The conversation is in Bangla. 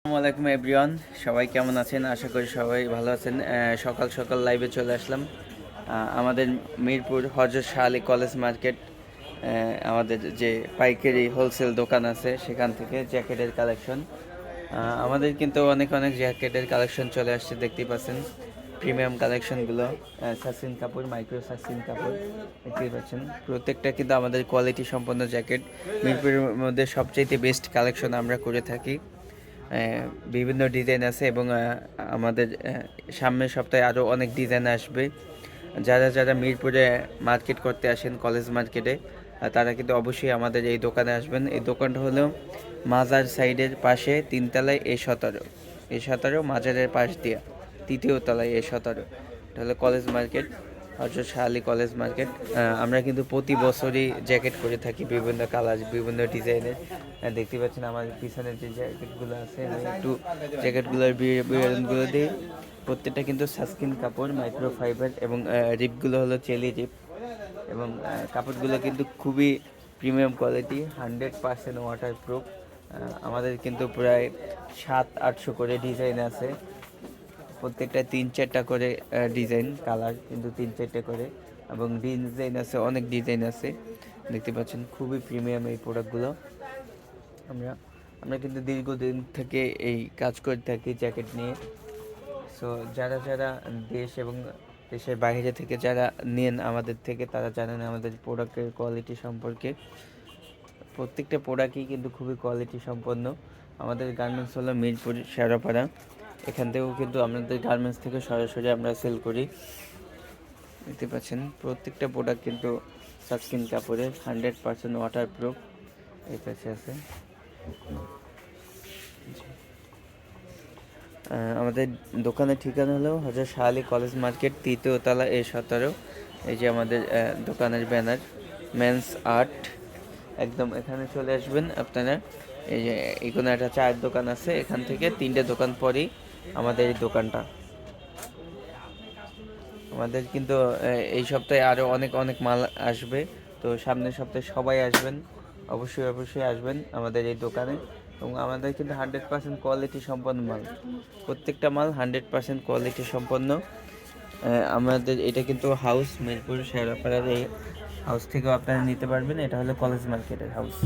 আসসালামু আলাইকুম এভরিওয়ান, সবাই কেমন আছেন? আশা করি সবাই ভালো আছেন। সকাল সকাল লাইভে চলে আসলাম। আমাদের মিরপুর হযরত শাহ আলী কলেজ মার্কেট, আমাদের যে পাইকারি হোলসেল দোকান আছে সেখান থেকে জ্যাকেটের কালেকশন। আমাদের কিন্তু অনেক অনেক জ্যাকেটের কালেকশন চলে আসছে, দেখতেই পাচ্ছেন প্রিমিয়াম কালেকশনগুলো। সাসিন কাপড়, মাইক্রো সাসিন কাপড় দেখতেই পাচ্ছেন। প্রত্যেকটা কিন্তু আমাদের কোয়ালিটি সম্পন্ন জ্যাকেট। মিরপুরের মধ্যে সবচাইতে বেস্ট কালেকশন আমরা করে থাকি। বিভিন্ন ডিজাইন আছে এবং আমাদের সামনের সপ্তাহে আরও অনেক ডিজাইন আসবে। যারা যারা মিরপুরে মার্কেট করতে আসেন, কলেজ মার্কেটে, তারা কিন্তু অবশ্যই আমাদের এই দোকানে আসবেন। এই দোকানটা হলো মাজার সাইডের পাশে, তিনতলায় এ17 মাজারের পাশ দিয়া তৃতীয় তলায় এ17। এটা হলো কলেজ মার্কেট, হযরত শাহ আলী কলেজ মার্কেট। আমরা কিন্তু প্রতি বছরই জ্যাকেট করে থাকি, বিভিন্ন কালার, বিভিন্ন ডিজাইনের। দেখতে পাচ্ছেন আমার পিছনের যে জ্যাকেটগুলো আছে, আমি একটু জ্যাকেটগুলোর বিবরণগুলো দিই। প্রত্যেকটা কিন্তু সাস্কিন কাপড়, মাইক্রো ফাইবার এবং রিপগুলো হলো চেলি রিপ। এবং কাপড়গুলো কিন্তু খুবই প্রিমিয়াম কোয়ালিটি, 100% ওয়াটার প্রুফ। আমাদের কিন্তু প্রায় 700-800 করে ডিজাইন আছে। প্রত্যেকটা 3-4টা করে ডিজাইন, কালার কিন্তু 3-4টে করে, এবং ডিজাইন আছে, অনেক ডিজাইন আছে। দেখতে পাচ্ছেন খুবই প্রিমিয়াম এই প্রোডাক্টগুলো। আমরা আমরা কিন্তু দীর্ঘদিন থেকে এই কাজ করে থাকি জ্যাকেট নিয়ে। সো যারা যারা দেশ এবং দেশের বাইরে থেকে যারা নেন আমাদের থেকে, তারা জানেন আমাদের প্রোডাক্টের কোয়ালিটি সম্পর্কে। প্রত্যেকটা প্রোডাক্টই কিন্তু খুবই কোয়ালিটি সম্পন্ন। আমাদের গার্মেন্টস হলো মিরপুর শেরাপাড়া। এখান থেকেও কিন্তু আমাদের গার্মেন্টস থেকে সরাসরি আমরা সেল করি। দেখতে পাচ্ছেন প্রত্যেকটা প্রোডাক্ট কিন্তু সাস্কিন কাপড়ের, 100% ওয়াটার প্রুফ। এই পাশে আছে। আমাদের দোকানের ঠিকানা হলো হযরত শাহ আলী কলেজ মার্কেট, তৃতীয় তলা এ17। এই যে আমাদের দোকানের ব্যানার, মেন্স আর্ট। একদম এখানে চলে আসবেন আপনারা। এই যে এখানে একটা চায়ের দোকান আছে, এখান থেকে 3টে দোকান পরেই আমাদের এই দোকানটা। আমাদের কিন্তু এই সপ্তাহে আরও অনেক অনেক মাল আসবে। তো সামনের সপ্তাহে সবাই আসবেন, অবশ্যই অবশ্যই আসবেন আমাদের এই দোকানে। এবং আমাদের কিন্তু 100% কোয়ালিটি সম্পন্ন মাল, প্রত্যেকটা মাল 100% কোয়ালিটি সম্পন্ন। আমাদের এটা কিন্তু হাউস, মিরপুর শেরাপাড়ার এই হাউস থেকেও আপনারা নিতে পারবেন। এটা হলো কলেজ মার্কেটের হাউস।